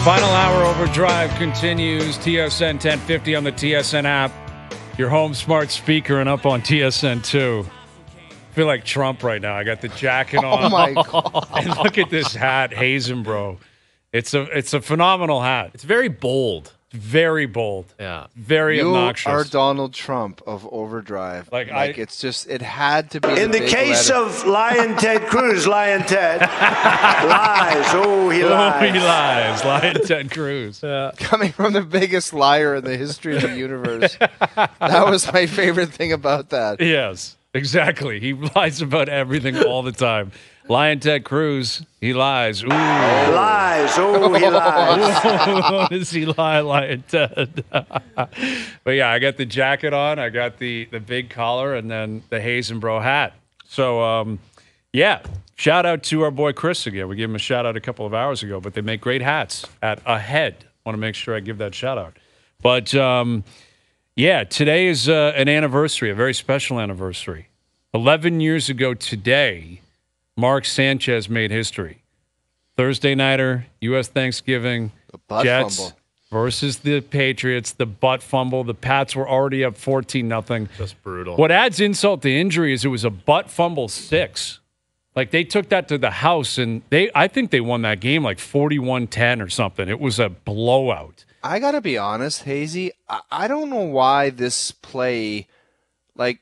Final hour overdrive continues. TSN 1050 on the TSN app. Your home smart speaker and up on TSN 2. I feel like Trump right now. I got the jacket on. Oh, my God. And look at this hat, Hazen, bro. It's a phenomenal hat. It's very bold. Very bold. Yeah. Very obnoxious. You are Donald Trump of OverDrive. It's just, it had to be. In the case of Lion Ted Cruz, Lion Ted lies. Oh, he lies. Oh, he lies. Lion Ted Cruz. Coming from the biggest liar in the history of the universe. That was my favorite thing about that. Yes, exactly. He lies about everything all the time. Lion Ted Cruz, he lies. Ooh. Lies. Oh, he lies. What does he lie, Lion Ted? But yeah, I got the jacket on. I got the big collar and then the Hazen Bro hat. So, yeah, shout out to our boy Chris again. We gave him a shout out a couple of hours ago, but they make great hats at Ahead. Want to make sure I give that shout out. But, yeah, today is an anniversary, a very special anniversary. 11 years ago today, Mark Sanchez made history. Thursday nighter, U.S. Thanksgiving, Jets fumble versus the Patriots. The butt fumble. The Pats were already up 14-0. Just brutal. What adds insult to injury is it was a butt fumble 6. Like, they took that to the house, and I think they won that game like 41-10 or something. It was a blowout. I got to be honest, Hazy, I don't know why this play, like,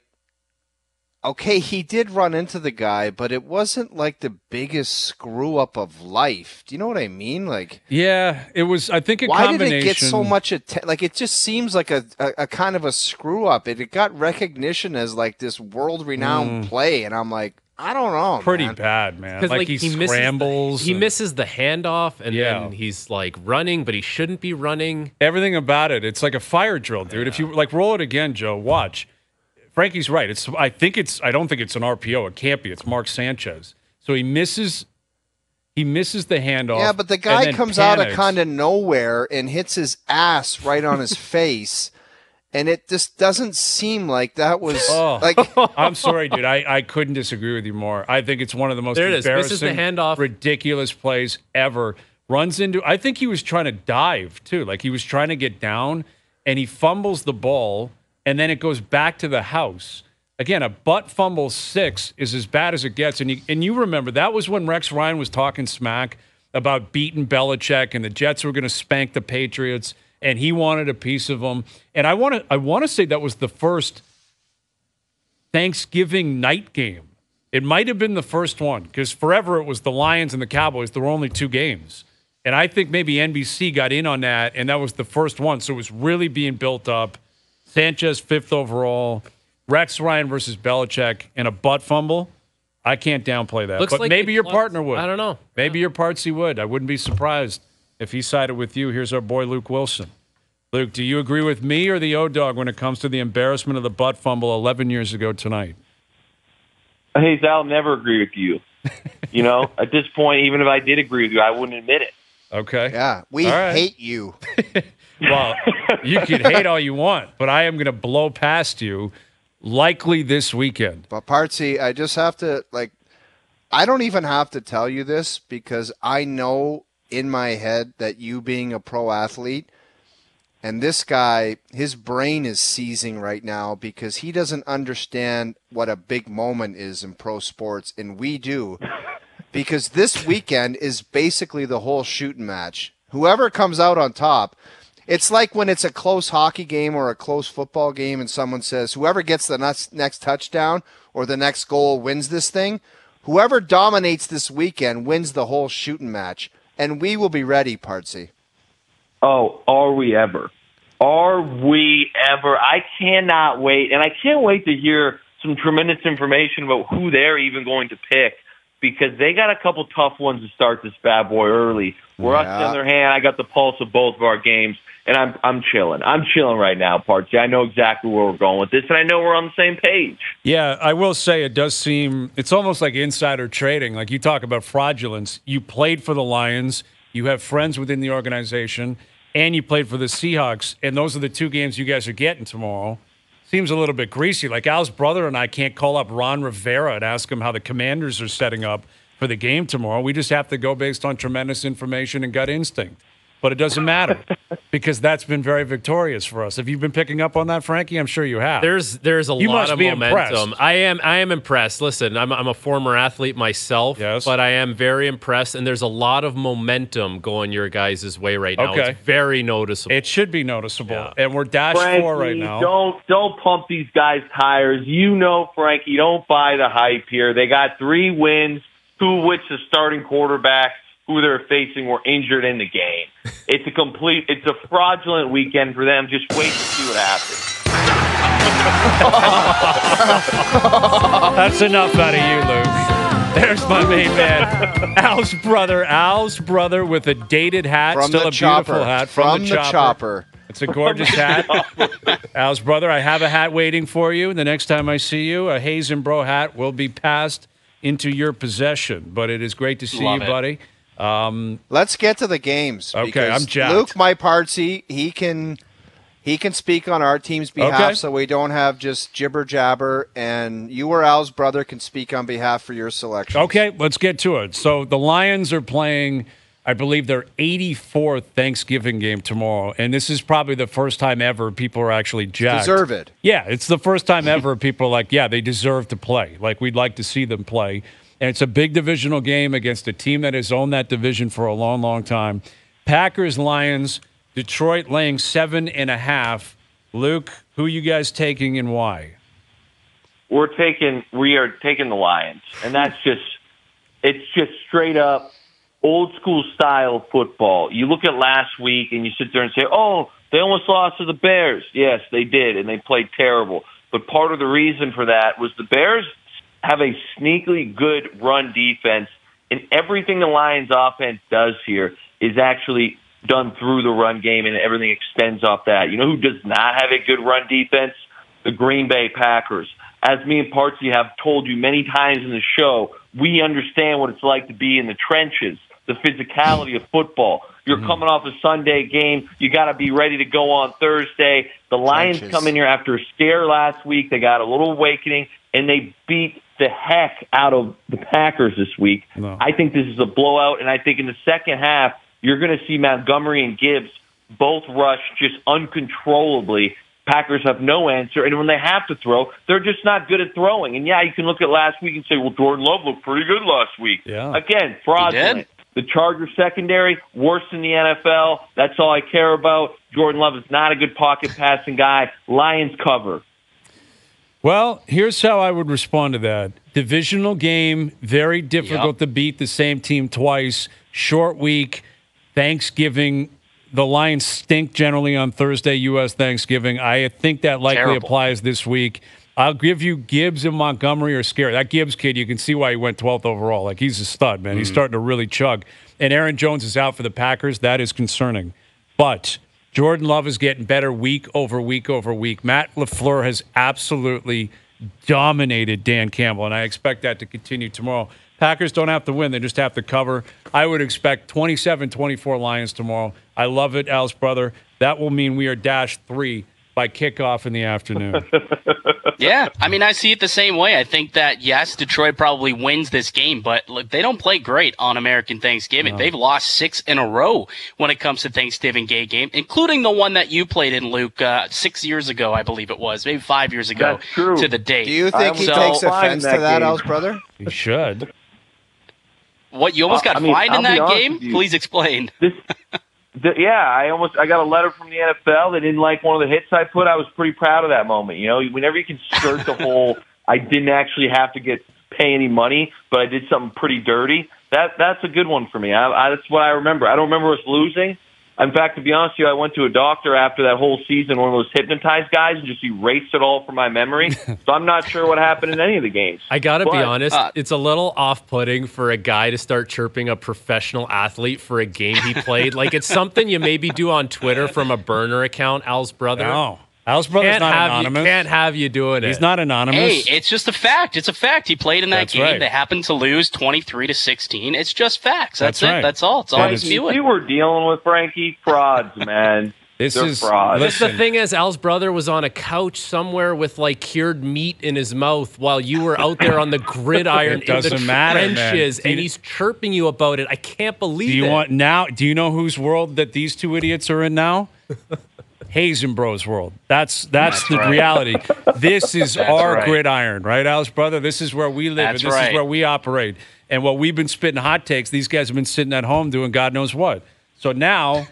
okay, he did run into the guy, but it wasn't like the biggest screw up of life. Do you know what I mean? Like, yeah, it was. I think why combination. did it get so much attention? Like, it just seems like a kind of a screw up. It got recognition as like this world renowned play, and I'm like, I don't know. Pretty bad, man. Because like he scrambles. He misses the handoff, and then he's like running, but he shouldn't be running. Everything about it. It's like a fire drill, dude. If you like roll it again, Joe, watch. Frankie's right. I don't think it's an RPO. It can't be. It's Mark Sanchez. So he misses the handoff. Yeah, but the guy comes out of kind of nowhere and hits his ass right on his face. And it just doesn't seem like that was like. I'm sorry, dude. I couldn't disagree with you more. I think it's one of the most embarrassing, misses the handoff. Ridiculous plays ever. Runs into. I think he was trying to dive too. Like he was trying to get down, and he fumbles the ball, and then it goes back to the house. Again, a butt fumble 6 is as bad as it gets. And you remember that was when Rex Ryan was talking smack about beating Belichick, and the Jets were going to spank the Patriots, and he wanted a piece of them. And I want to say that was the first Thanksgiving night game. It might have been the first one because forever it was the Lions and the Cowboys. There were only 2 games. And I think maybe NBC got in on that, and that was the first one. So it was really being built up. Sanchez 5th overall, Rex Ryan versus Belichick, and a butt fumble. I can't downplay that. Looks but like maybe your partner would. I don't know. Maybe your partsy would. I wouldn't be surprised if he sided with you. Here's our boy Luke Willson. Luke, do you agree with me or the O-Dog when it comes to the embarrassment of the butt fumble 11 years ago tonight? Hey, I'll never agree with you. You know, at this point, even if I did agree with you, I wouldn't admit it. Okay. Yeah, we hate you. Well, you can hate all you want, but I am going to blow past you likely this weekend. But Partsy, I just have to, I don't even have to tell you this because I know in my head that you being a pro athlete, and this guy, his brain is seizing right now because he doesn't understand what a big moment is in pro sports, and we do. Because this weekend is basically the whole shooting match. Whoever comes out on top, it's like when it's a close hockey game or a close football game and someone says, whoever gets the next touchdown or the next goal wins this thing. Whoever dominates this weekend wins the whole shooting match. And we will be ready, Partsy. Oh, are we ever? Are we ever? I cannot wait. And I can't wait to hear some tremendous information about who they're even going to pick, because they got a couple tough ones to start this bad boy early. We're on the other hand, I got the pulse of both of our games, and I'm chilling. I'm chilling right now, Partsy. I know exactly where we're going with this, and I know we're on the same page. Yeah, I will say it does seem – it's almost like insider trading. Like you talk about fraudulence. You played for the Lions. You have friends within the organization, and you played for the Seahawks, and those are the 2 games you guys are getting tomorrow. Seems a little bit greasy. Like Al's brother and I can't call up Ron Rivera and ask him how the Commanders are setting up for the game tomorrow. We just have to go based on tremendous information and gut instinct. but it doesn't matter because that's been very victorious for us. Have you been picking up on that, Frankie? I'm sure you have. There's a lot of momentum. I am impressed. Listen, I'm a former athlete myself, but I am very impressed, and there's a lot of momentum going your guys' way right now. Okay. It's very noticeable. It should be noticeable, and we're dash Frankie, 4 right now. Don't pump these guys' tires. You know, Frankie, don't buy the hype here. They got 3 wins, 2 of which the starting quarterbacks who they're facing were injured in the game. It's a fraudulent weekend for them. Just wait to see what happens. That's enough out of you, Luke. There's my main man, Al's brother with a dated hat, from still the a chopper. beautiful hat from the chopper. It's a gorgeous hat. Al's brother, I have a hat waiting for you. The next time I see you, a Hayes and Bro hat will be passed into your possession. But it is great to see you, buddy. Let's get to the games. Okay, I'm jacked. Luke, my partsy, he can speak on our team's behalf, so we don't have just jibber jabber. And you or Al's brother can speak on behalf for your selection. Okay, let's get to it. So the Lions are playing, I believe, their 84th Thanksgiving game tomorrow, and this is probably the first time ever people are actually jacked. Deserve it. Yeah, it's the first time ever people are like, yeah, they deserve to play. Like, we'd like to see them play. And it's a big divisional game against a team that has owned that division for a long, long time. Packers, Lions, Detroit laying 7.5. Luke, who you guys taking and why? We are taking the Lions, and it's just straight up old school style football. You look at last week and you sit there and say, oh, they almost lost to the Bears. Yes, they did, and they played terrible. But part of the reason for that was the Bears have a sneakily good run defense, and everything the Lions offense does here is actually done through the run game, and everything extends off that. You know who does not have a good run defense? The Green Bay Packers. As me and Partsy have told you many times in the show, we understand what it's like to be in the trenches, the physicality of football. You're coming off a Sunday game. You got to be ready to go on Thursday. The Lions come in here after a scare last week. They got a little awakening, and they beat the heck out of the Packers this week. No. I think this is a blowout, and I think in the second half, you're going to see Montgomery and Gibbs both rush just uncontrollably. Packers have no answer, and when they have to throw, they're just not good at throwing. And, yeah, you can look at last week and say, well, Jordan Love looked pretty good last week. Yeah. Again, fraudulent. The Chargers secondary, worse than the NFL. That's all I care about. Jordan Love is not a good pocket passing guy. Lions cover. Well, here's how I would respond to that. Divisional game, very difficult to beat the same team twice. Short week, Thanksgiving. The Lions stink generally on Thursday, U.S. Thanksgiving. I think that likely applies this week. I'll give you Gibbs and Montgomery are scary. That Gibbs kid, you can see why he went 12th overall. Like, he's a stud, man. He's starting to really chug. And Aaron Jones is out for the Packers. That is concerning. But Jordan Love is getting better week over week over week. Matt LaFleur has absolutely dominated Dan Campbell, and I expect that to continue tomorrow. Packers don't have to win. They just have to cover. I would expect 27-24 Lions tomorrow. I love it, Al's brother. That will mean we are -3 by kickoff in the afternoon. Yeah, I mean, I see it the same way. I think that, yes, Detroit probably wins this game, but look, they don't play great on American Thanksgiving. No. They've lost 6 in a row when it comes to Thanksgiving Day game, including the one that you played in, Luke, 6 years ago, I believe it was, maybe 5 years ago to the date. Do you think he takes offense to that, Al's brother? He should. What, you almost got fined in that game? Please explain. I got a letter from the NFL. They didn't like one of the hits I put. I was pretty proud of that moment. You know, whenever you can skirt the whole, I didn't actually have to pay any money, but I did something pretty dirty. That's a good one for me. That's what I remember. I don't remember us losing. In fact, to be honest with you, I went to a doctor after that whole season, one of those hypnotized guys, and just erased it all from my memory. So I'm not sure what happened in any of the games. I got to be honest, it's a little off-putting for a guy to start chirping a professional athlete for a game he played. Like, it's something you maybe do on Twitter from a burner account, Al's brother. No. Al's brother's not anonymous. Can't have you doing it. He's not anonymous. Hey, it's just a fact. It's a fact. He played in that game. Right. They happened to lose 23-16. It's just facts. That's it. That's all. It's all he's viewing. You were dealing with Frankie frauds, man. This They're is frauds. The thing is, Al's brother was on a couch somewhere with like cured meat in his mouth while you were out there on the gridiron in the trenches, and he's chirping you about it. I can't believe it. Do you know whose world that these two idiots are in now? Hayes and Bro's world. That's the right. reality. This is our right. gridiron, right, Al's brother? This is where we live, That's and this right. is where we operate. And what we've been spitting hot takes, these guys have been sitting at home doing God knows what. So now,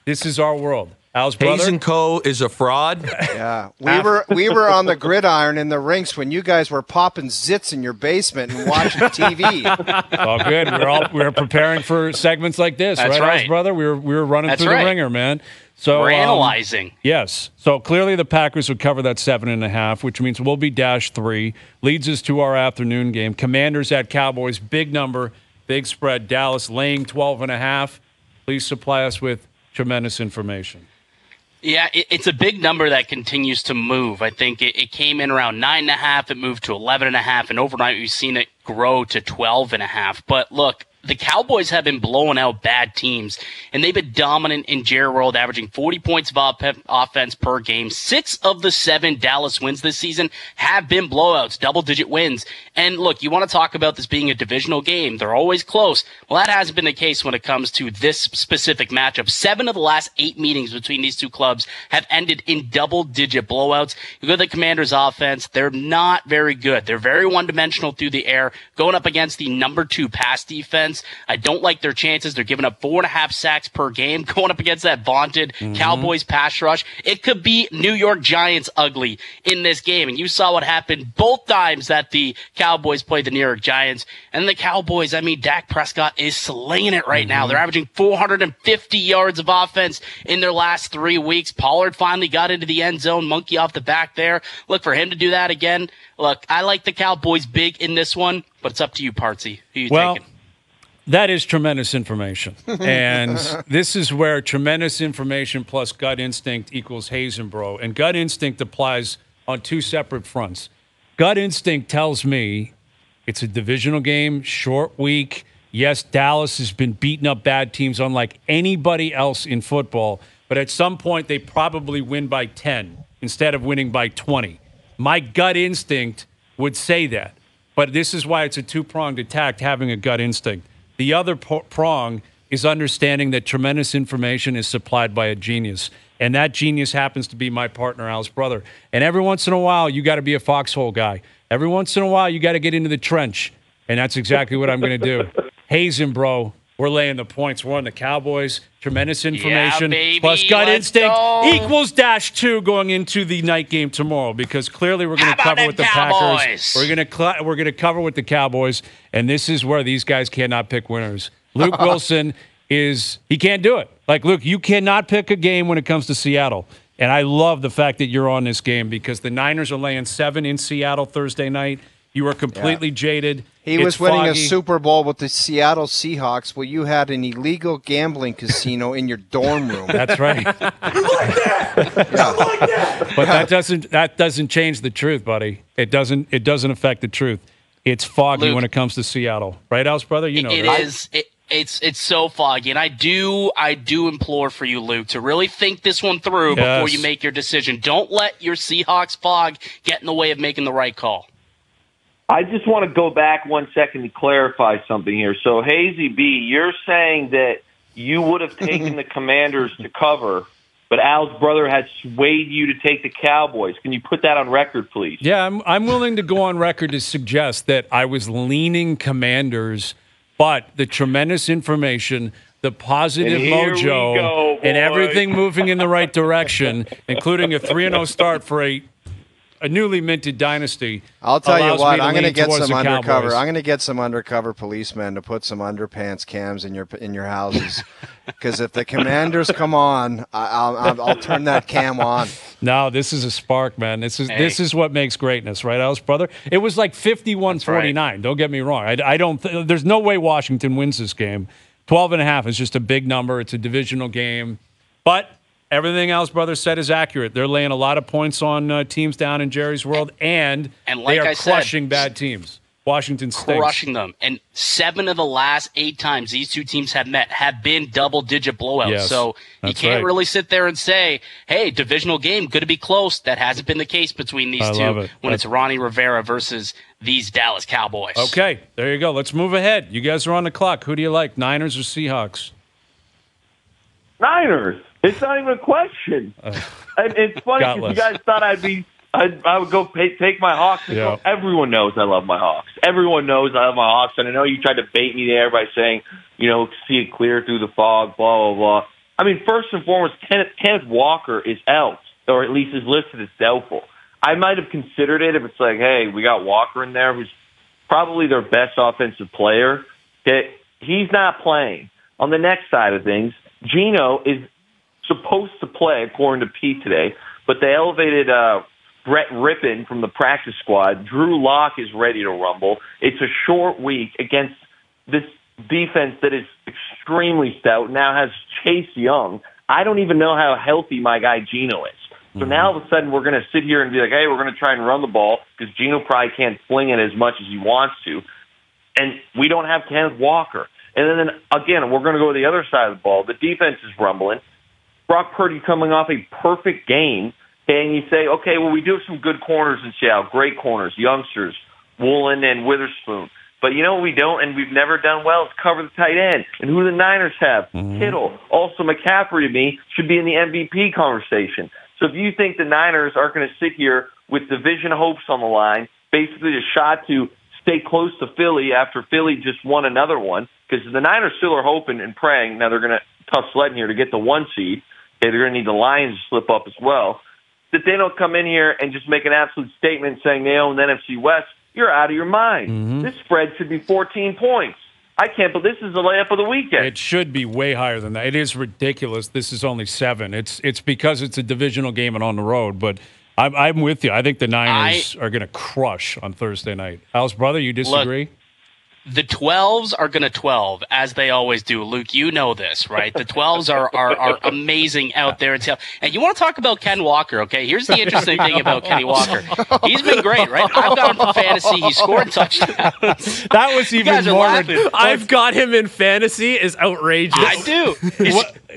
this is our world. Al's brother. Hayes & Co. is a fraud. Yeah, we were on the gridiron in the rinks when you guys were popping zits in your basement and watching TV. It's all good. We were preparing for segments like this, That's right, right. Al's brother? We were running That's through right. the ringer, man. So We're analyzing. Yes. So clearly the Packers would cover that 7.5, which means we'll be -3. Leads us to our afternoon game. Commanders at Cowboys. Big number, big spread. Dallas laying 12.5. Please supply us with tremendous information. Yeah, it's a big number that continues to move. I think it came in around 9.5. It moved to 11.5, and overnight we've seen it grow to 12.5. But look, the Cowboys have been blowing out bad teams, and they've been dominant in Jerry World, averaging 40 points of offense per game. 6 of the 7 Dallas wins this season have been blowouts, double-digit wins. And look, you want to talk about this being a divisional game. They're always close. Well, that hasn't been the case when it comes to this specific matchup. 7 of the last 8 meetings between these two clubs have ended in double-digit blowouts. You go to the Commanders' offense, they're not very good. They're very one-dimensional through the air, going up against the number 2 pass defense. I don't like their chances. They're giving up 4.5 sacks per game, going up against that vaunted Cowboys pass rush. It could be New York Giants ugly in this game. And you saw what happened both times that the Cowboys played the New York Giants. And the Cowboys, I mean, Dak Prescott is slaying it right now. They're averaging 450 yards of offense in their last 3 weeks. Pollard finally got into the end zone, monkey off the back there. Look, for him to do that again, look, I like the Cowboys big in this one, but it's up to you, Partsy. Who you taking? That is tremendous information. And this is where tremendous information plus gut instinct equals Hayes and Bro. And gut instinct applies on 2 separate fronts. Gut instinct tells me it's a divisional game, short week. Yes, Dallas has been beating up bad teams unlike anybody else in football. But at some point, they probably win by 10 instead of winning by 20. My gut instinct would say that. But this is why it's a 2-pronged attack, having a gut instinct. The other prong is understanding that tremendous information is supplied by a genius. And that genius happens to be my partner, Al's brother. And every once in a while, you got to be a foxhole guy. Every once in a while, you got to get into the trench. And that's exactly what I'm going to do. Hayes and Bro, we're laying the points. We're on the Cowboys. Tremendous information. Yeah, baby. Plus gut Let's instinct go. equals -2 going into the night game tomorrow, because clearly we're going to cover with the Cowboys? Packers. We're going to cover with the Cowboys, and this is where these guys cannot pick winners. Luke Willson he can't do it. Like, Luke, you cannot pick a game when it comes to Seattle. And I love the fact that you're on this game, because the Niners are laying 7 in Seattle Thursday night. You are completely jaded. He was winning a Super Bowl with the Seattle Seahawks. Well, you had an illegal gambling casino in your dorm room. That's right. But that doesn't change the truth, buddy. It doesn't affect the truth. It's foggy, Luke, when it comes to Seattle, right, Al's brother? You know it that. is. It's so foggy, and I do implore for you, Luke, to really think this one through before you make your decision. Don't let your Seahawks fog get in the way of making the right call. I just want to go back 1 second to clarify something here. So, Hazy B, you're saying that you would have taken the Commanders to cover, but Al's brother has swayed you to take the Cowboys. Can you put that on record, please? Yeah, I'm willing to go on record to suggest that I was leaning Commanders, but the tremendous information, the positive mojo, and everything moving in the right direction, including a 3-0 start for a newly minted dynasty. I'll tell you what, I'm going to get some undercover. Cowboys. I'm going to get some undercover policemen to put some underpants cams in your houses, because if the Commanders come on, I'll turn that cam on. No, this is a spark, man. This is what makes greatness, right, Al's brother? It was like 51-49. Right. Don't get me wrong. I don't. There's no way Washington wins this game. 12.5 is just a big number. It's a divisional game, but everything Al's brother said is accurate. They're laying a lot of points on teams down in Jerry's world, and like they are crushing bad teams. Washington stinks. Crushing them. And 7 of the last 8 times these two teams have met have been double-digit blowouts. Yes, so you can't right. really sit there and say, hey, divisional game, going to be close. That hasn't been the case between these two when it's Ronnie Rivera versus these Dallas Cowboys. Okay, there you go. Let's move ahead. You guys are on the clock. Who do you like, Niners or Seahawks? Niners. It's not even a question. It's funny because you guys thought I would go take my Hawks. Yeah. Everyone knows I love my Hawks. Everyone knows I love my Hawks. And I know you tried to bait me there by saying, see it clear through the fog, blah, blah, blah. I mean, first and foremost, Kenneth Walker is out, or at least is listed as doubtful. I might have considered it if it's like, hey, we got Walker in there, who's probably their best offensive player. Okay, he's not playing. On the next side of things, Geno is supposed to play, according to Pete today, but they elevated Brett Rippon from the practice squad. Drew Lock is ready to rumble. It's a short week against this defense that is extremely stout, now has Chase Young. I don't even know how healthy my guy Geno is. So now all of a sudden we're going to sit here and be like, hey, we're going to try and run the ball because Geno probably can't fling it as much as he wants to. And we don't have Kenneth Walker. And then again, we're going to go to the other side of the ball. The defense is rumbling. Brock Purdy coming off a perfect game. And you say, okay, well, we do have some good corners in Seattle, great corners, youngsters, Woolen and Witherspoon. But you know what we don't, and we've never done well, is cover the tight end. And who do the Niners have? Kittle. Also, McCaffrey, to me, should be in the MVP conversation. So if you think the Niners are going to sit here with division hopes on the line, basically a shot to stay close to Philly after Philly just won another one, because the Niners still are hoping and praying, now they're going to tough sledding here to get the 1 seed. Okay, they're going to need the Lions to slip up as well. That they don't come in here and just make an absolute statement saying they own the NFC West, you're out of your mind. This spread should be 14 points. I can't believe this is the layup of the weekend. It should be way higher than that. It is ridiculous. This is only 7. It's because it's a divisional game and on the road. But I'm with you. I think the Niners are going to crush on Thursday night. Al's brother, you disagree? Look, the 12s are going to 12, as they always do. Luke, you know this, right? The 12s are amazing out there. And you want to talk about Ken Walker, okay? Here's the interesting thing about Kenny Walker. He's been great, right? I've got him for fantasy. He scored touchdowns. That was even more. I've got him in fantasy is outrageous. I do.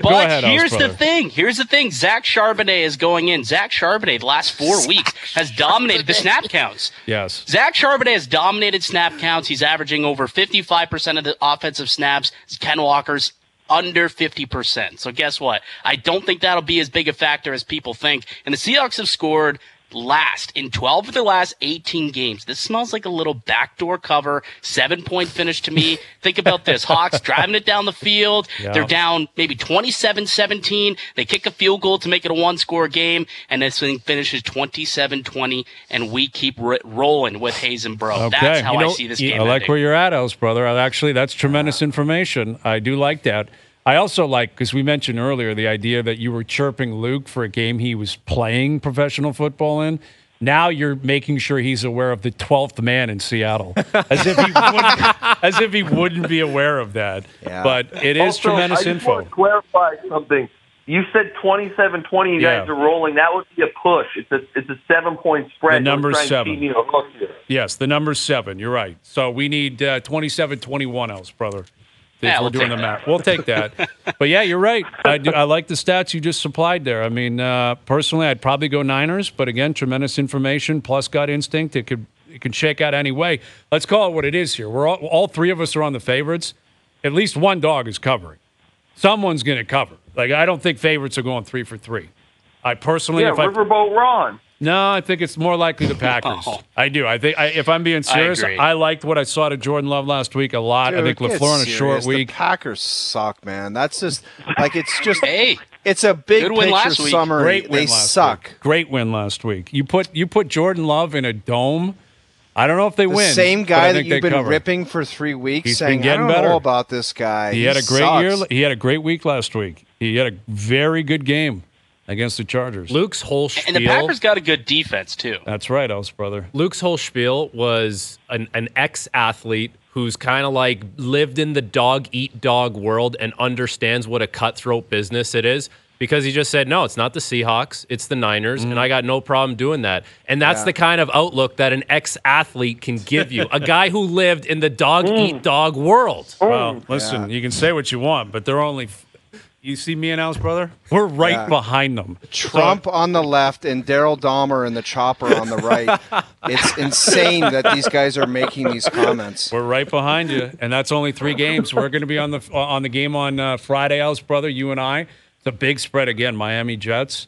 But here's the thing. Zach Charbonnet is going in. Zach Charbonnet, the last 4 weeks, has dominated the snap counts. Yes. Zach Charbonnet has dominated snap counts. He's averaging over 55% of the offensive snaps. Ken Walker's under 50%. So guess what? I don't think that'll be as big a factor as people think. And the Seahawks have scored last in 12 of their last 18 games. This smells like a little backdoor cover, 7-point finish to me. Think about this. Hawks driving it down the field. Yeah. They're down maybe 27-17. They kick a field goal to make it a 1-score game, and this thing finishes 27-20, and we keep rolling with Hayes and Bro. Okay. That's how I see this game I like ending. where you're at, Els, brother. Actually, that's tremendous information. I do like that. I also like, because we mentioned earlier, the idea that you were chirping Luke for a game he was playing professional football in. Now you're making sure he's aware of the 12th man in Seattle, as if he wouldn't be aware of that. Yeah. But it is also, tremendous info. I just want to clarify something. You said 27-20. You guys are rolling. That would be a push. It's a 7-point spread. The number's 7. Yes, the number's 7. You're right. So we need 27-21 else, brother. If we're doing the math. We'll take that. But, yeah, you're right. I like the stats you just supplied there. I mean, personally, I'd probably go Niners. But, again, tremendous information, plus gut instinct. It can shake out any way. Let's call it what it is here. We're all 3 of us are on the favorites. At least one dog is covering. Someone's going to cover. Like, I don't think favorites are going 3 for 3. I personally, Riverboat Ron. No, I think it's more likely the Packers. I do. I think if I'm being serious, I liked what I saw to Jordan Love last week a lot. Dude, I think LaFleur on a short week. The Packers suck, man. That's just like it's a big good win picture summary. Great win they suck. Week. Great win last week. You put Jordan Love in a dome. I don't know if they win. The same guy that you've been ripping for 3 weeks, He's saying, been getting I don't better. know about this guy. He had a great year. He had a great week last week. He had a very good game against the Chargers. Luke's whole spiel. And the Packers got a good defense, too. That's right, Els, brother. Luke's whole spiel was an ex-athlete who's kind of like lived in the dog-eat-dog world and understands what a cutthroat business it is. because he just said, no, it's not the Seahawks, it's the Niners, and I got no problem doing that. And that's the kind of outlook that an ex-athlete can give you. A guy who lived in the dog-eat-dog world. Well, listen, you can say what you want, but they're only... You see me and Al's brother? We're right behind them. Trump on the left and Daryl Dahmer and the chopper on the right. It's insane that these guys are making these comments. We're right behind you, and that's only 3 games. We're going to be on the game on Friday, Al's brother, you and I. It's a big spread again, Miami Jets.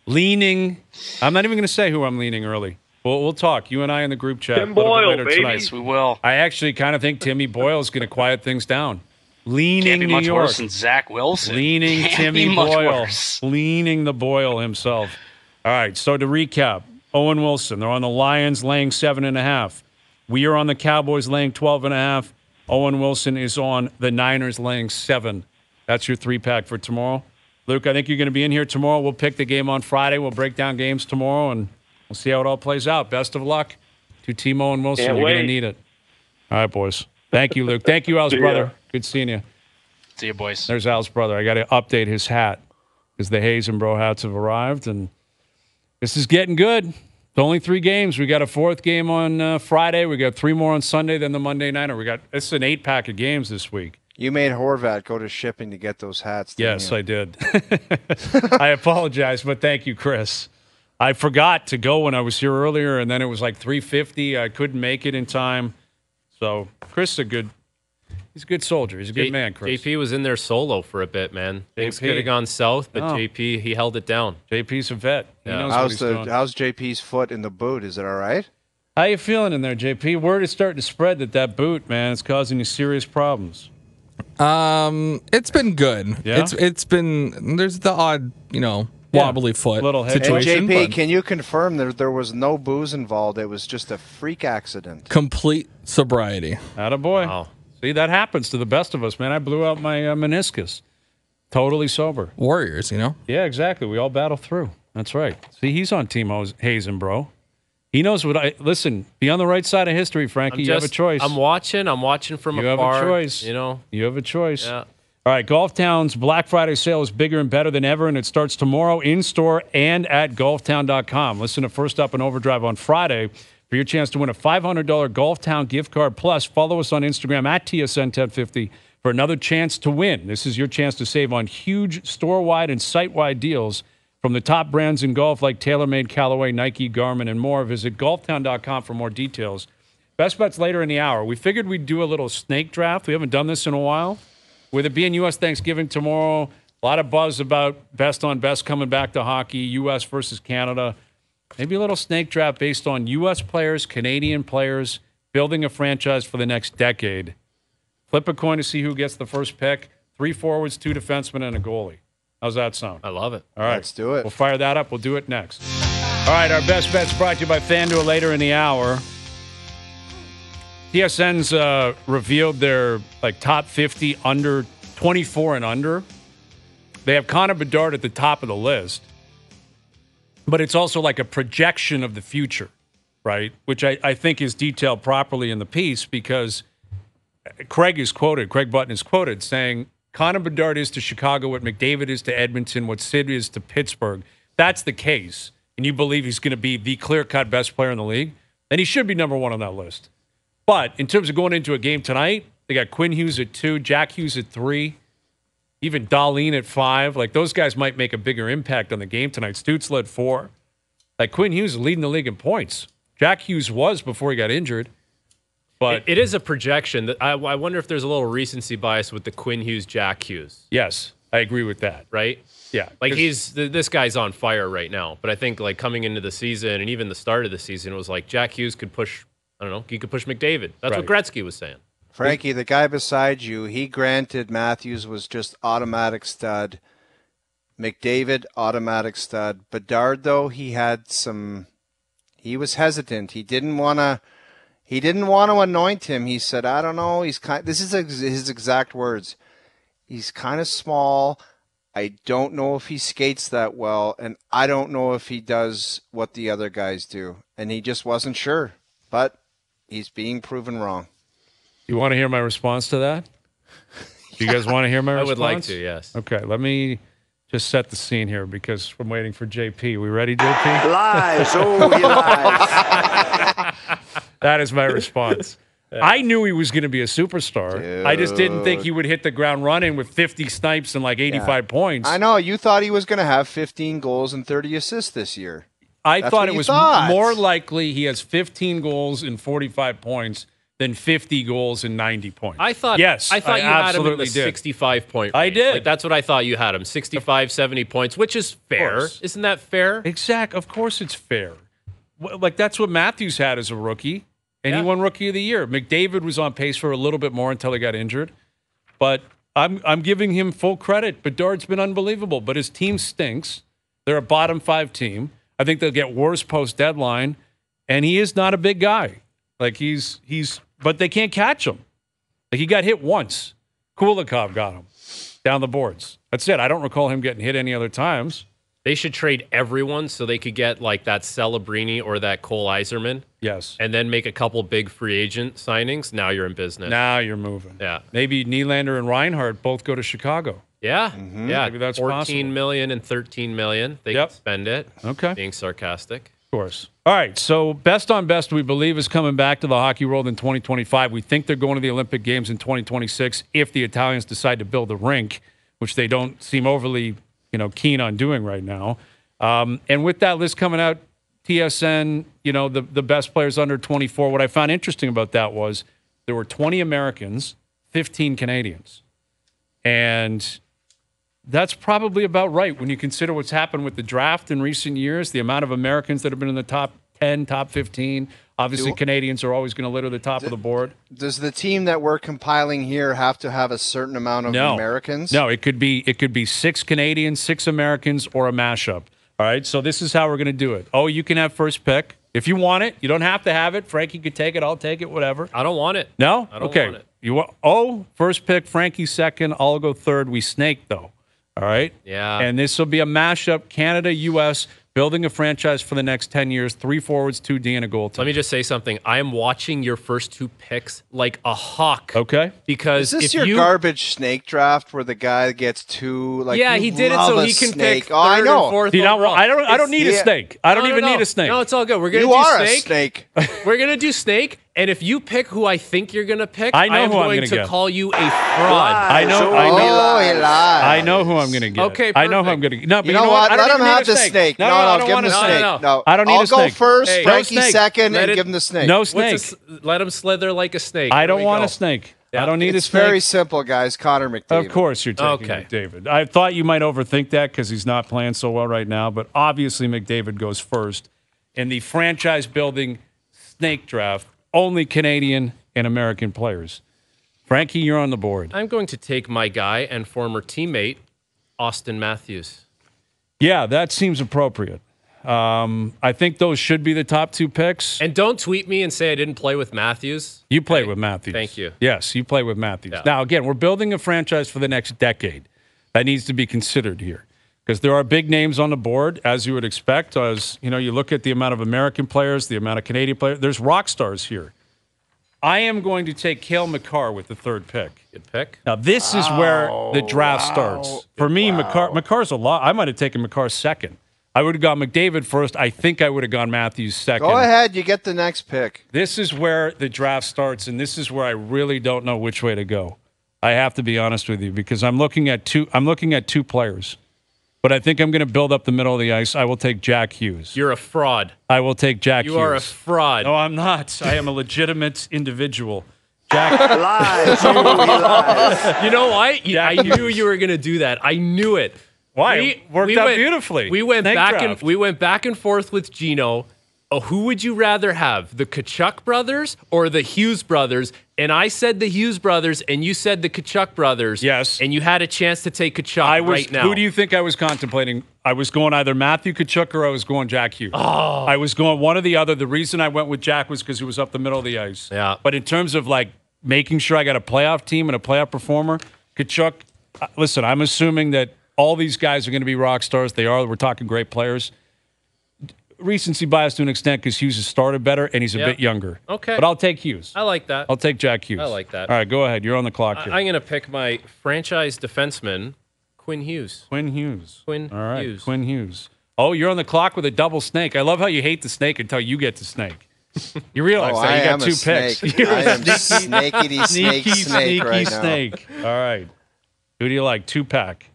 Leaning. I'm not even going to say who I'm leaning early. We'll talk. You and I in the group chat. Tim Boyle, baby. Tonight. Yes, we will. I actually kind of think Timmy Boyle is going to quiet things down. Leaning Can't be New much York. worse than Zach Wilson. Leaning Can't Timmy be much Boyle. worse. Leaning the Boyle himself. All right, so to recap, Owen Wilson, they're on the Lions laying 7.5. We are on the Cowboys laying 12.5. Owen Wilson is on the Niners laying 7. That's your 3-pack for tomorrow. Luke, I think you're going to be in here tomorrow. We'll pick the game on Friday. We'll break down games tomorrow, and we'll see how it all plays out. Best of luck to Team Owen Wilson. Can't You're going to wait. need it. All right, boys. Thank you, Luke. Thank you, Al's brother. Good seeing you. See you, boys. There's Al's brother. I got to update his hat because the Hayes and Bro hats have arrived, and this is getting good. It's only 3 games. We got a 4th game on Friday. We got 3 more on Sunday, then the Monday nighter. It's an 8-pack of games this week. You made Horvat go to shipping to get those hats. Yes, you? I did. I apologize, but thank you, Chris. I forgot to go when I was here earlier, and then it was like 3:50. I couldn't make it in time. So Chris is he's a good soldier. He's a good man, Chris. JP was in there solo for a bit, man. Things could have gone south, but JP, he held it down. JP's a vet. He knows what How's he's doing. how's JP's foot in the boot? Is it all right? How you feeling in there, JP? Word is starting to spread that boot, man, is causing you serious problems. It's been good. Yeah? It's been there's the odd, wobbly foot Little head- And situation. JP, but can you confirm there was no booze involved? It was just a freak accident. complete sobriety. Attaboy. Wow. See, that happens to the best of us, man. I blew out my meniscus. Totally sober. Warriors, Yeah, exactly. We all battle through. That's right. See, he's on Team Hayes and Bro. He knows listen, be on the right side of history, Frankie. You have a choice. I'm watching from You have afar. a choice. You have a choice. Yeah. All right, Golf Town's Black Friday sale is bigger and better than ever, and it starts tomorrow in-store and at golftown.com. Listen to First Up and OverDrive on Friday for your chance to win a $500 Golf Town gift card. Plus, follow us on Instagram at TSN1050 for another chance to win. This is your chance to save on huge store-wide and site-wide deals from the top brands in golf like TaylorMade, Callaway, Nike, Garmin, and more. Visit golftown.com for more details. Best bets later in the hour. We figured we'd do a little snake draft. We haven't done this in a while. With it being U.S. Thanksgiving tomorrow, a lot of buzz about best on best coming back to hockey, U.S. versus Canada. Maybe a little snake draft based on U.S. players, Canadian players, building a franchise for the next decade. Flip a coin to see who gets the first pick. 3 forwards, 2 defensemen, and a goalie. How's that sound? I love it. All right. Let's do it. We'll fire that up. We'll do it next. All right, our best bets brought to you by FanDuel later in the hour. TSN's revealed their top 50 under 24 and under. They have Connor Bedard at the top of the list, but it's also like a projection of the future, right? Which I think is detailed properly in the piece because Craig Button is quoted saying, Connor Bedard is to Chicago what McDavid is to Edmonton, what Sid is to Pittsburgh. That's the case, and you believe he's going to be the clear-cut best player in the league, then he should be number 1 on that list. But in terms of going into a game tonight, they got Quinn Hughes at 2, Jack Hughes at 3, even Dahlin at 5. Those guys might make a bigger impact on the game tonight. Stützle at 4. Quinn Hughes is leading the league in points. Jack Hughes was before he got injured. But it is a projection. I wonder if there's a little recency bias with the Quinn Hughes, Jack Hughes. Yes, I agree with that. Right? Yeah. This guy's on fire right now. But I think coming into the season and even the start of the season, it was Jack Hughes could push, he could push McDavid. That's what Gretzky was saying. Frankie, the guy beside you, he granted Matthews was just automatic stud. McDavid, automatic stud. Bedard, though, he was hesitant. He didn't want to anoint him. He said, I don't know. This is his exact words. He's kind of small. I don't know if he skates that well, and I don't know if he does what the other guys do. And he just wasn't sure. But he's being proven wrong. You want to hear my response to that? Do you guys want to hear my response? I would like to, yes. Okay, let me just set the scene here because I'm waiting for JP. We ready, JP? Lies. Oh, he lies. That is my response. I knew he was going to be a superstar. Dude. I just didn't think he would hit the ground running with 50 snipes and like 85 points. I know. You thought he was going to have 15 goals and 30 assists this year. I That's thought what it you was thought. more likely he has 15 goals and 45 points than 50 goals and 90 points. I thought you had him in the absolutely 65 point range. I did. Like, that's what I thought you had him. 65, 70 points, which is fair. Isn't that fair? Exact. Of course it's fair. Like, that's what Matthews had as a rookie, and he won Rookie of the Year. McDavid was on pace for a little bit more until he got injured. But I'm giving him full credit. Bedard's been unbelievable, but his team stinks. They're a bottom 5 team. I think they'll get worse post-deadline, and he is not a big guy. Like, but they can't catch him. Like, he got hit once. Kulikov got him down the boards. That's it. I don't recall him getting hit any other times. They should trade everyone so they could get like that Celebrini or that Cole Iserman. Yes. And then make a couple big free agent signings. Now you're in business. Now you're moving. Yeah. Maybe Nylander and Reinhart both go to Chicago. Yeah. Yeah. Maybe that's 14 possible. million and 13 million. They can spend it. Okay. Being sarcastic. Of course. All right, so Best on Best, we believe, is coming back to the hockey world in 2025. We think they're going to the Olympic Games in 2026 if the Italians decide to build a rink, which they don't seem overly, keen on doing right now. And with that list coming out, TSN, the best players under 24. What I found interesting about that was there were 20 Americans, 15 Canadians, and that's probably about right when you consider what's happened with the draft in recent years, the amount of Americans that have been in the top 10, top 15. Obviously, Canadians are always going to litter the top of the board. Does the team that we're compiling here have to have a certain amount of Americans? No, it could be 6 Canadians, 6 Americans, or a mashup. All right, so this is how we're going to do it. Oh, you can have first pick. If you want it, you don't have to have it. Frankie could take it. I'll take it, whatever. I don't want it. No? I don't okay. want it. You want first pick, Frankie second, I'll go third. We snake, though. All right? Yeah. And this will be a mashup, Canada, U.S., building a franchise for the next 10 years, 3 forwards, 2 D, and a goaltender. Let me just say something. I am watching your first 2 picks like a hawk. Okay. Because is this your garbage snake draft where the guy gets 2? Like, yeah, he did it so he can pick third I know. and fourth. I don't need a snake. I don't even need a snake. No, it's all good. We're gonna you do are snake. a snake. We're gonna do snake. And if you pick who I think you're gonna pick, I know I'm who I'm going gonna to get. call you a fraud. I know. He lies. I know who I'm going to get. Okay, I know who I'm going to get. No, but You know what? I don't Let him even have need a the snake. No, No, I don't give him want the a snake. No. I don't need I'll a snake. go first, Hey, Frankie no snake. second, Let and it- give him the snake. No snake. Let him slither like a snake. I Here don't we want go. a snake. Yeah. I don't need It's a snake. very simple, guys. Connor McDavid. Of course you're taking Okay. McDavid. I thought you might overthink that because he's not playing so well right now, but obviously McDavid goes first. In the franchise-building snake draft, only Canadian and American players. Frankie, you're on the board. I'm going to take my guy and former teammate, Austin Matthews. Yeah, that seems appropriate. I think those should be the top 2 picks. And don't tweet me and say I didn't play with Matthews. You played with Matthews. Thank you. Yes, you play with Matthews. Yeah. Now, again, we're building a franchise for the next decade. That needs to be considered here because there are big names on the board, as you would expect. As you look at the amount of American players, the amount of Canadian players. There's rock stars here. I am going to take Cale Makar with the 3rd pick. Good pick. Now, this is where the draft starts. For me, Makar's a lot. I might have taken Makar second. I would have gone McDavid first. I think I would have gone Matthews second. Go ahead. You get the next pick. This is where the draft starts, and this is where I really don't know which way to go. I have to be honest with you because I'm looking at 2 players. But I think I'm going to build up the middle of the ice. I will take Jack Hughes. You're a fraud. I will take Jack Hughes. You are a fraud. No, I'm not. I am a legitimate individual. Jack Lies. Oh, he lies. You know why? I knew you were going to do that. I knew it. Why? It worked out beautifully. We went Snake back draft. and we went back and forth with Gino. Who would you rather have, the Tkachuk brothers or the Hughes brothers? And I said the Hughes brothers, and you said the Tkachuk brothers. Yes. And you had a chance to take Tkachuk right now. Who do you think I was contemplating? I was going either Matthew Tkachuk or I was going Jack Hughes. Oh. I was going one or the other. The reason I went with Jack was because he was up the middle of the ice. Yeah. But in terms of making sure I got a playoff team and a playoff performer, Tkachuk, listen, I'm assuming that all these guys are going to be rock stars. They are. We're talking great players. Recency bias to an extent because Hughes has started better and he's a bit younger. Okay. But I'll take Hughes. I like that. I'll take Jack Hughes. I like that. All right, go ahead. You're on the clock here. I'm going to pick my franchise defenseman, Quinn Hughes. Quinn Hughes. Quinn All right, Hughes. Quinn Hughes. Oh, you're on the clock with a double snake. I love how you hate the snake until you get the snake. You realize that you got 2 picks. You're I am snakeity snake right snake. All right. Who do you like? 2-pack.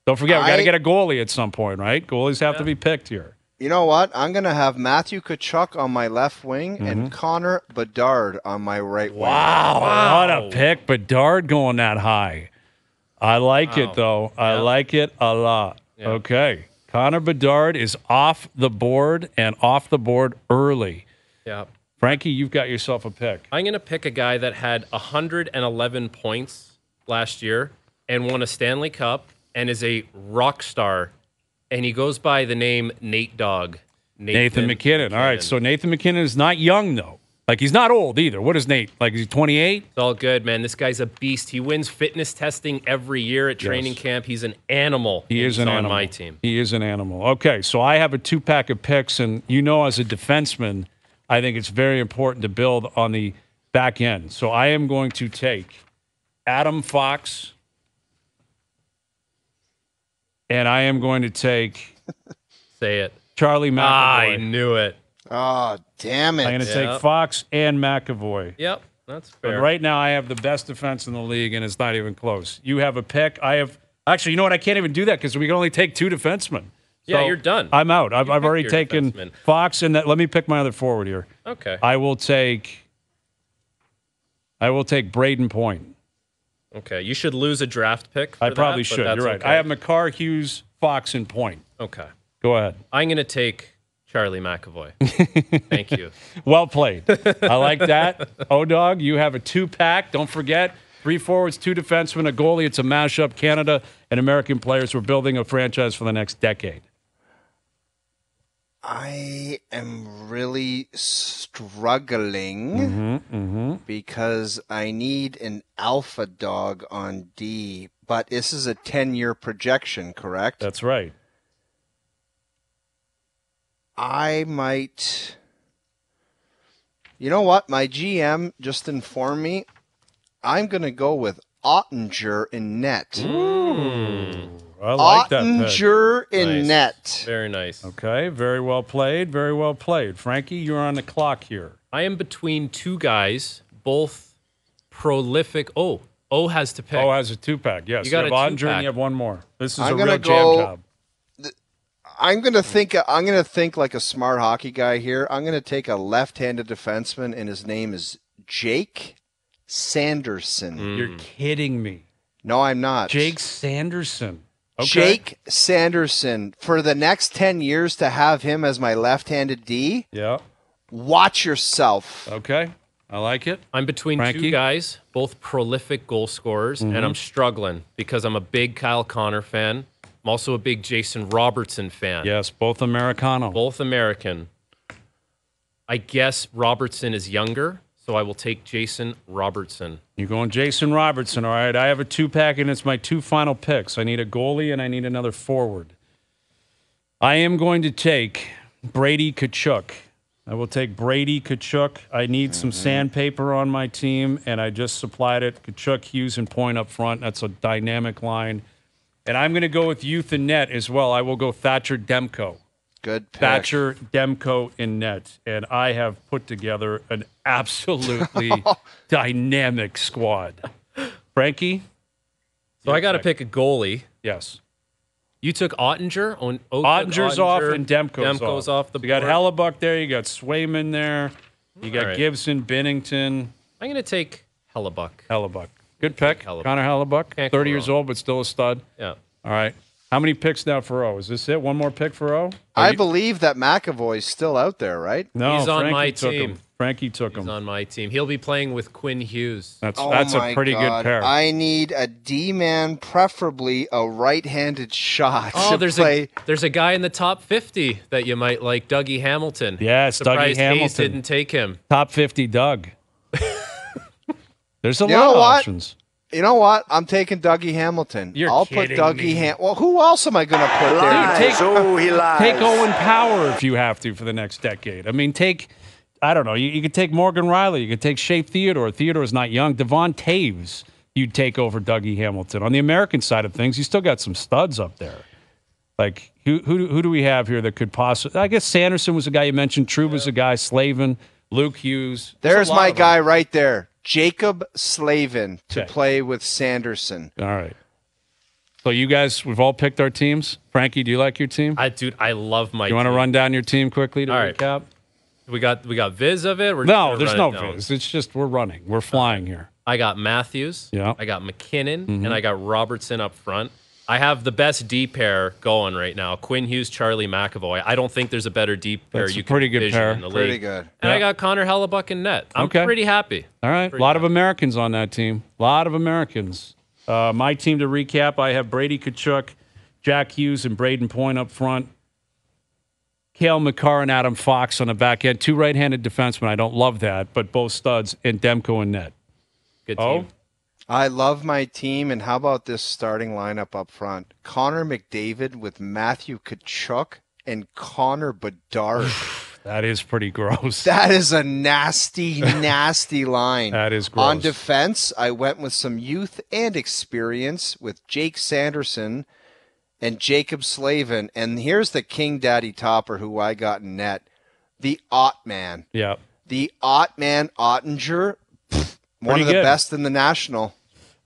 Don't forget, we got to get a goalie at some point, right? Goalies have to be picked here. You know what? I'm going to have Matthew Tkachuk on my left wing and Connor Bedard on my right wing. Wow. What a pick. Bedard going that high. I like it, though. I like it a lot. Yeah. Okay. Connor Bedard is off the board and off the board early. Yeah. Frankie, you've got yourself a pick. I'm going to pick a guy that had 111 points last year and won a Stanley Cup and is a rock star. And he goes by the name Nate Dogg. Nathan McKinnon. All right, so Nathan McKinnon is not young, though. Like, he's not old either. What is Nate? Like, is he 28? It's all good, man. This guy's a beast. He wins fitness testing every year at training camp. He's an animal. He is an animal. On my team. He is an animal. Okay, so I have a 2-pack of picks, and you know as a defenseman, I think it's very important to build on the back end. So I am going to take Adam Fox, and I am going to take... Say it. Charlie McAvoy. I knew it. Oh, damn it. I'm going to take Fox and McAvoy. Yep, that's fair. But right now I have the best defense in the league, and it's not even close. You have a pick. I have... Actually, you know what? I can't even do that because we can only take 2 defensemen. Yeah, So you're done. I'm out. I've already taken defenseman. Fox, and let me pick my other forward here. Okay. I will take Braden Point. Okay, you should lose a draft pick for I probably that, but should. that's You're right. okay. I have McCarr, Hughes, Fox, and Point. Okay. Go ahead. I'm going to take Charlie McAvoy. Thank you. Well played. I like that. O-Dog, you have a 2-pack. Don't forget, 3 forwards, 2 defensemen, a goalie. It's a mashup. Canada and American players. We're building a franchise for the next decade. I am really struggling because I need an alpha dog on D, but this is a 10-year projection, correct? That's right. I might... You know what? My GM just informed me I'm going to go with Ottinger in net. I like that pick. Ottinger in net. Very nice. Okay, very well played. Very well played. Frankie, you're on the clock here. I am between 2 guys, both prolific. O has to pick. O has a 2-pack. Yes, You got have a Ottinger 2-pack. and you have one more. This is I'm a gonna real go- jam job. I'm gonna think like a smart hockey guy here. I'm gonna take a left-handed defenseman, and his name is Jake Sanderson. You're kidding me. No, I'm not. Jake Sanderson. Okay. Jake Sanderson. For the next 10 years to have him as my left-handed D, Yeah. watch yourself. Okay. I like it. I'm between Frankie? 2 guys, both prolific goal scorers, and I'm struggling because I'm a big Kyle Connor fan. I'm also a big Jason Robertson fan. Yes, both Americano. Both American. I guess Robertson is younger, so I will take Jason Robertson. You're going Jason Robertson, all right. I have a 2-pack, and it's my 2 final picks. I need a goalie, and I need another forward. I am going to take Brady Tkachuk. I will take Brady Tkachuk. I need some sandpaper on my team, and I just supplied it. Tkachuk, Hughes, and Point up front. That's a dynamic line. And I'm going to go with youth in net as well. I will go Thatcher Demko. Good pick. Thatcher Demko in net. And I have put together an absolutely dynamic squad. Frankie? So I got to pick a goalie. Yes. You took Ottinger. Ottinger's off and Demko's off. the You got board. Hellebuck there. You got Swayman there. You got All right. Gibson, Binnington, I'm going to take Hellebuck. Hellebuck. Good pick. Hellebuck. Connor Hellebuck. Can't go 30 years wrong. old, but still a stud. Yeah. All right. How many picks now for O? Is this it? One more pick for O? I believe that McAvoy's still out there, right? No, He's on Frankie my took team. him. Frankie took He's him. on my team. He'll be playing with Quinn Hughes. That's Oh a my pretty God. good pair. I need a D-man, preferably a right-handed shot. Oh, to there's play. a guy in the top 50 that you might like, Dougie Hamilton. Yes, Dougie Surprised Hayes Hamilton. didn't take him. Top 50 Doug. There's a You lot know of what? options. You know what? I'm taking Dougie Hamilton. You're I'll put kidding Dougie me. Well, who else am I going to put there? Lies. He lies. Take Owen Power if you have to for the next decade. I mean, I don't know. You could take Morgan Riley. You could take Shea Theodore. Theodore's not young. Devon Taves. you'd take over Dougie Hamilton. On the American side of things, you still got some studs up there. Like, who do we have here that could possibly – I guess Sanderson was a guy you mentioned. Trouba's a guy. Slavin, Luke Hughes. There's my guy right there, Jacob Slavin, to play with Sanderson. All right. So you guys, we've all picked our teams. Frankie, do you like your team? Dude, I love my team. You want to run down your team quickly to recap? We got Viz of it? No, there's no Viz. It's just we're running. We're flying here. I got Matthews. Yeah. I got McKinnon. And I got Robertson up front. I have the best D pair going right now. Quinn Hughes, Charlie McAvoy. I don't think there's a better D pair That's you a can pretty good envision pair. in the league. Pretty good. And I got Connor Hellebuck in net. I'm pretty happy. All right. A lot of Americans on that team. A lot of Americans. My team, to recap, I have Brady Tkachuk, Jack Hughes, and Braden Point up front. Cale Makar and Adam Fox on the back end. 2 right-handed defensemen. I don't love that, but both studs. And Demko in net. Good team. I love my team, and how about this starting lineup up front? Connor McDavid with Matthew Tkachuk and Connor Bedard. That is pretty gross. That is a nasty, nasty line. That is gross. On defense, I went with some youth and experience with Jake Sanderson and Jacob Slavin. And here's the King Daddy Topper who I got in net, the Ott-Man. Yeah. The Ott-Man Ottinger, one of the best in the National.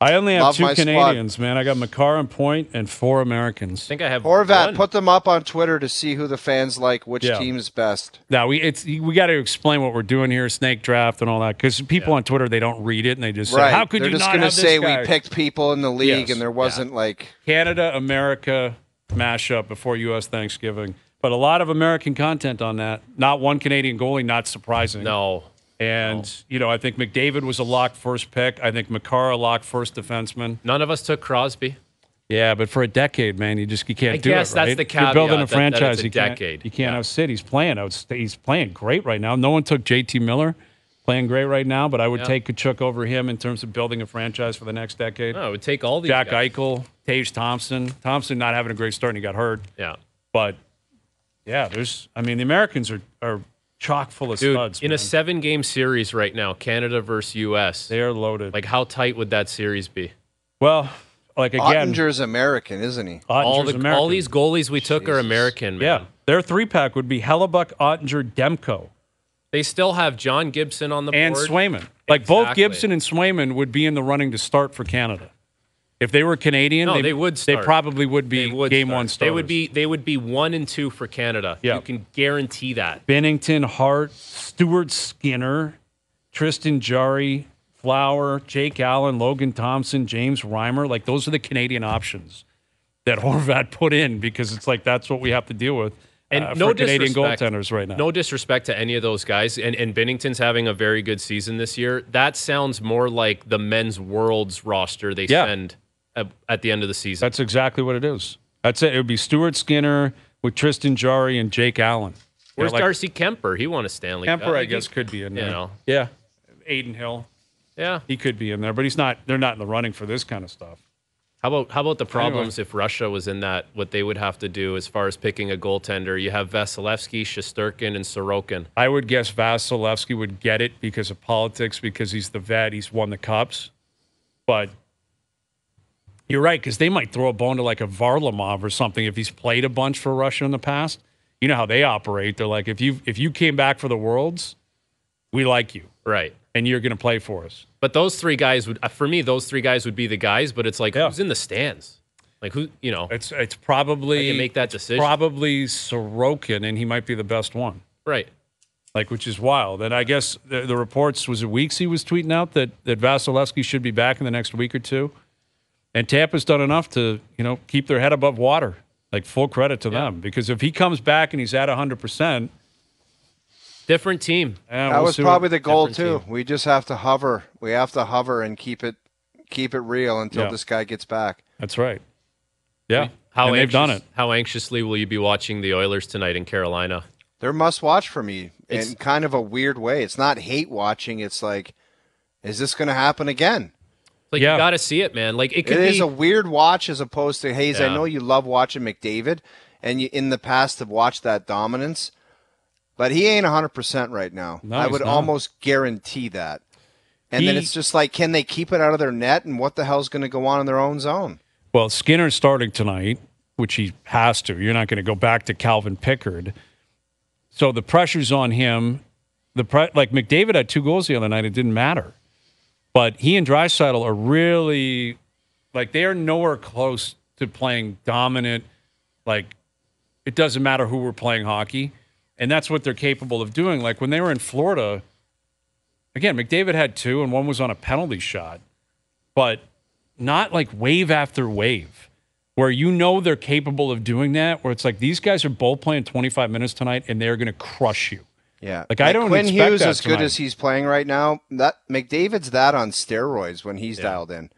I only have Love 2 my Canadians, man. I got Makar and Point and 4 Americans. I think I have Horvat, one. put them up on Twitter to see who the fans like, which team is best. Now, we got to explain what we're doing here, snake draft and all that, because people on Twitter, they don't read it, and they just say, how could They're you just not gonna have this say guy? we picked people in the league, and there wasn't like Canada, America mashup before U.S. Thanksgiving. But a lot of American content on that. Not one Canadian goalie, not surprising. No. And, I think McDavid was a locked first pick. I think Makar a locked first defenseman. None of us took Crosby. Yeah, but for a decade, man, you can't do it, right? I guess that's the caveat. You're building a franchise. That it's a decade. You can't have Sid. He's playing great right now. No one took JT Miller, playing great right now, but I would take Tkachuk over him in terms of building a franchise for the next decade. No, I would take all these Jack guys. Eichel, Tage Thompson. Thompson not having a great start and he got hurt. Yeah. But, the Americans are chock full of studs. In a 7-game series right now, Canada versus U.S., they are loaded. Like, how tight would that series be? Well, like again, Ottinger's American, isn't he? All these goalies we took are American, man. Yeah, their 3-pack would be Hellebuck, Ottinger, Demko. They still have John Gibson on the board. And Swayman. Like, both Gibson and Swayman would be in the running to start for Canada. If they were Canadian, they would start. They probably would be game one starters. They would be 1 and 2 for Canada. Yeah. You can guarantee that. Bennington, Hart, Stuart Skinner, Tristan Jarry, Flower, Jake Allen, Logan Thompson, James Reimer. Like, those are the Canadian options that Horvat put in because it's like that's what we have to deal with. And for Canadian goaltenders right now. No disrespect to any of those guys. And Binnington's having a very good season this year. That sounds more like the men's world's roster they send at the end of the season. That's exactly what it is. That's it. It would be Stuart Skinner with Tristan Jarry and Jake Allen. Where's Darcy Kemper? He won a Stanley Cup. Kemper, I guess, could be in there. Yeah. Aiden Hill. Yeah. He could be in there, but he's not. They're not in the running for this kind of stuff. How about the problems if Russia was in that, what they would have to do as far as picking a goaltender? You have Vasilevsky, Shesterkin, and Sorokin. I would guess Vasilevsky would get it because of politics, because he's the vet. He's won the Cups. But you're right, because they might throw a bone to like a Varlamov or something if he's played a bunch for Russia in the past. You know how they operate. They're like, if you came back for the Worlds, we like you. Right. And you're going to play for us. But those 3 guys would, for me, those 3 guys would be the guys, but it's like, who's in the stands? Like, who, It's probably... I can make that decision. Probably Sorokin, and he might be the best one. Right. Like, which is wild. And I guess the reports, was it weeks he was tweeting out that Vasilevsky should be back in the next week or 2? And Tampa's done enough to, keep their head above water. Like, full credit to them. Because if he comes back and he's at 100%... Different team. That was probably the goal too. We just have to hover. We have to hover and keep it real until this guy gets back. That's right. Yeah. And they've done it. How anxiously will you be watching the Oilers tonight in Carolina? They're must watch for me in kind of a weird way. It's not hate watching. It's like, is this going to happen again? Like, you got to see it, man. Like, it is a weird watch as opposed to Hayes. Yeah. I know you love watching McDavid, and you in the past have watched that dominance. But he ain't 100% right now. No, I would he's not. almost guarantee that. And then it's just like, can they keep it out of their net? And what the hell's going to go on in their own zone? Well, Skinner's starting tonight, which he has to. You're not going to go back to Calvin Pickard. So the pressure's on him. Like McDavid had 2 goals the other night. It didn't matter. But he and Draisaitl are really, like, they are nowhere close to playing dominant, like, it doesn't matter who we're playing hockey. And that's what they're capable of doing. Like, when they were in Florida, again, McDavid had 2, and one was on a penalty shot. But not like wave after wave, where you know they're capable of doing that, where it's like these guys are both playing 25 minutes tonight, and they're going to crush you. Yeah, like I don't Quinn expect Hughes that as good tonight. as he's playing right now. That McDavid's that on steroids when he's dialed in.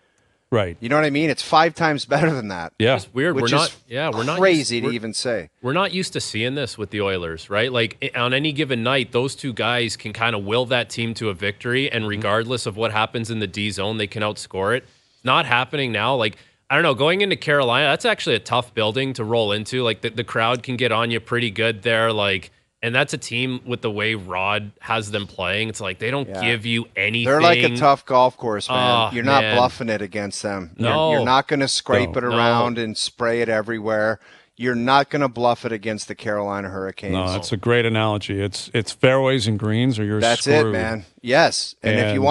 Right. You know what I mean? It's 5 times better than that. Yeah, it's weird. Which We're not crazy to even say. We're not used to seeing this with the Oilers, right? Like on any given night, those 2 guys can kind of will that team to a victory, and regardless of what happens in the D zone, they can outscore it. It's not happening now. Like, I don't know, going into Carolina, that's actually a tough building to roll into. Like the crowd can get on you pretty good there. Like. And that's a team with the way Rod has them playing. It's like they don't give you anything. They're like a tough golf course, man. Oh, You're not bluffing it against them. No. You're not going to scrape it around and spray it everywhere. You're not going to bluff it against the Carolina Hurricanes. No, that's a great analogy. It's fairways and greens, or you're That's screwed. it, man. Yes, and if you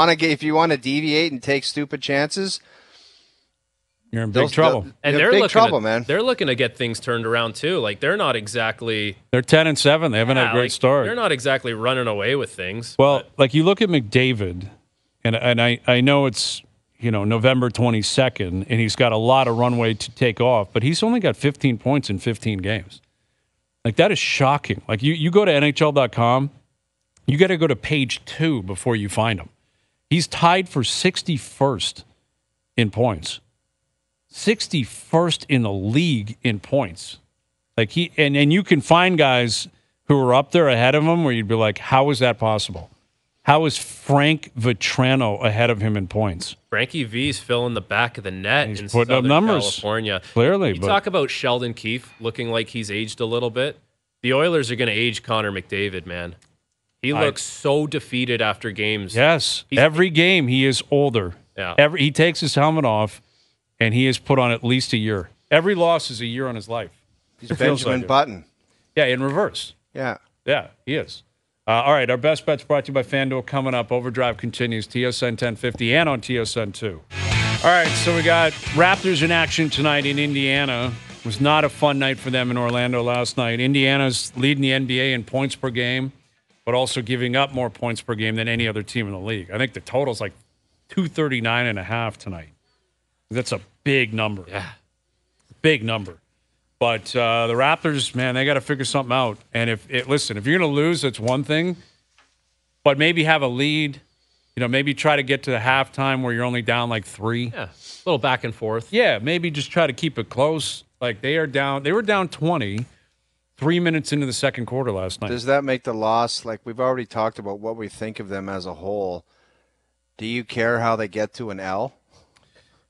want to deviate and take stupid chances, you're in big trouble. And they're big trouble, man. They're looking to get things turned around too. Like they're not exactly. They're 10-7. They haven't had a great start. They're not exactly running away with things. Well, like you look at McDavid, and I know it's November 22nd, and he's got a lot of runway to take off, but he's only got 15 points in 15 games. Like that is shocking. Like you go to NHL.com, you got to go to page 2 before you find him. He's tied for 61st in points. 61st in the league in points. Like and you can find guys who are up there ahead of him where you'd be like, how is that possible? How is Frank Vetrano ahead of him in points? Frankie V's filling the back of the net in putting up numbers. California. Clearly. You talk about Sheldon Keefe looking like he's aged a little bit. The Oilers are going to age Connor McDavid, man. He looks so defeated after games. Yes. Every game he is older. Yeah. He takes his helmet off, and he has put on at least a year. Every loss is a year on his life. He's Benjamin Button. Yeah, in reverse. Yeah. Yeah, he is. All right, our best bets brought to you by FanDuel coming up. OverDrive continues, TSN 1050 and on TSN 2. All right, so we got Raptors in action tonight in Indiana. It was not a fun night for them in Orlando last night. Indiana's leading the NBA in points per game, but also giving up more points per game than any other team in the league. I think the total's like 239.5 tonight. That's a big number. Yeah. Big number. But the Raptors, man, they got to figure something out. And if you're going to lose, that's one thing. But maybe have a lead. Maybe try to get to the halftime where you're only down like 3. Yeah, a little back and forth. Yeah, maybe just try to keep it close. Like they were down 20 3 minutes into the second quarter last night. Does that make the loss, like we've already talked about what we think of them as a whole, do you care how they get to an L?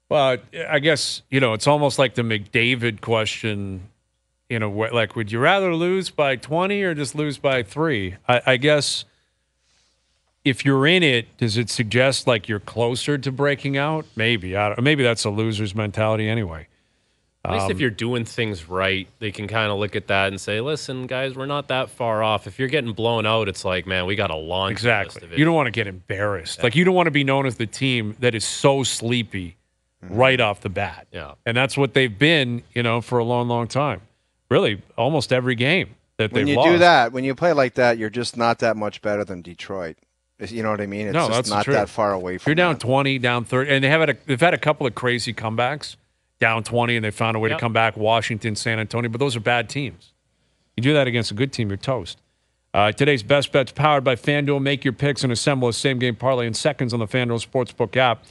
Well, I guess, it's almost like the McDavid question, like, would you rather lose by 20 or just lose by 3? I guess if you're in it, does it suggest like you're closer to breaking out? Maybe. Maybe that's a loser's mentality anyway. At least if you're doing things right, they can kind of look at that and say, listen, guys, we're not that far off. If you're getting blown out, it's like, man, we got to launch. Exactly. You don't want to get embarrassed. Yeah. Like, you don't want to be known as the team that is so sleepy right off the bat. Yeah. And that's what they've been, for a long, long time. Really, almost every game that they've lost. When you do that, when you play like that, you're just not that much better than Detroit. You know what I mean? It's just not that far away from You're down 20, down 30. And they've had a couple of crazy comebacks. Down 20, and they found a way to come back. Washington, San Antonio, but those are bad teams. You do that against a good team, you're toast. Today's best bets powered by FanDuel. Make your picks and assemble a same-game parlay in seconds on the FanDuel Sportsbook app.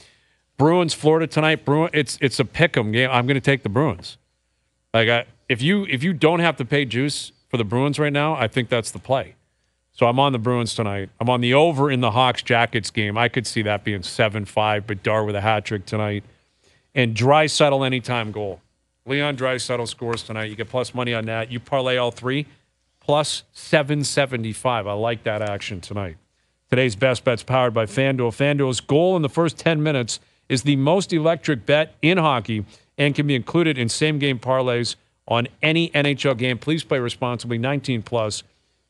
Bruins, Florida tonight. It's a pick-em game. I'm going to take the Bruins. Like if you don't have to pay juice for the Bruins right now, I think that's the play. So I'm on the Bruins tonight. I'm on the over in the Hawks-Jackets game. I could see that being 7-5, but Dar with a hat trick tonight. And Draisaitl anytime goal. Leon Draisaitl scores tonight. You get plus money on that. You parlay all 3, plus 775. I like that action tonight. Today's best bet's powered by FanDuel. FanDuel's goal in the first 10 minutes is the most electric bet in hockey and can be included in same-game parlays on any NHL game. Please play responsibly, 18+,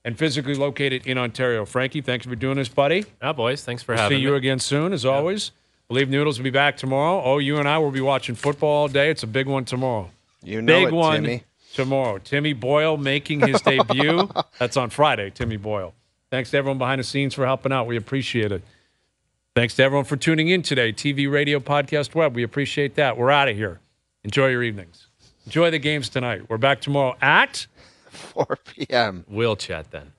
and physically located in Ontario. Frankie, thanks for doing this, buddy. Yeah, boys, thanks for having me. See you again soon, as always. Believe Noodles will be back tomorrow. Oh, you and I will be watching football all day. It's a big one tomorrow. You know big it, one Timmy. Tomorrow. Timmy Boyle making his debut. That's on Friday, Timmy Boyle. Thanks to everyone behind the scenes for helping out. We appreciate it. Thanks to everyone for tuning in today. TV, radio, podcast, web. We appreciate that. We're out of here. Enjoy your evenings. Enjoy the games tonight. We're back tomorrow at 4 p.m. We'll chat then.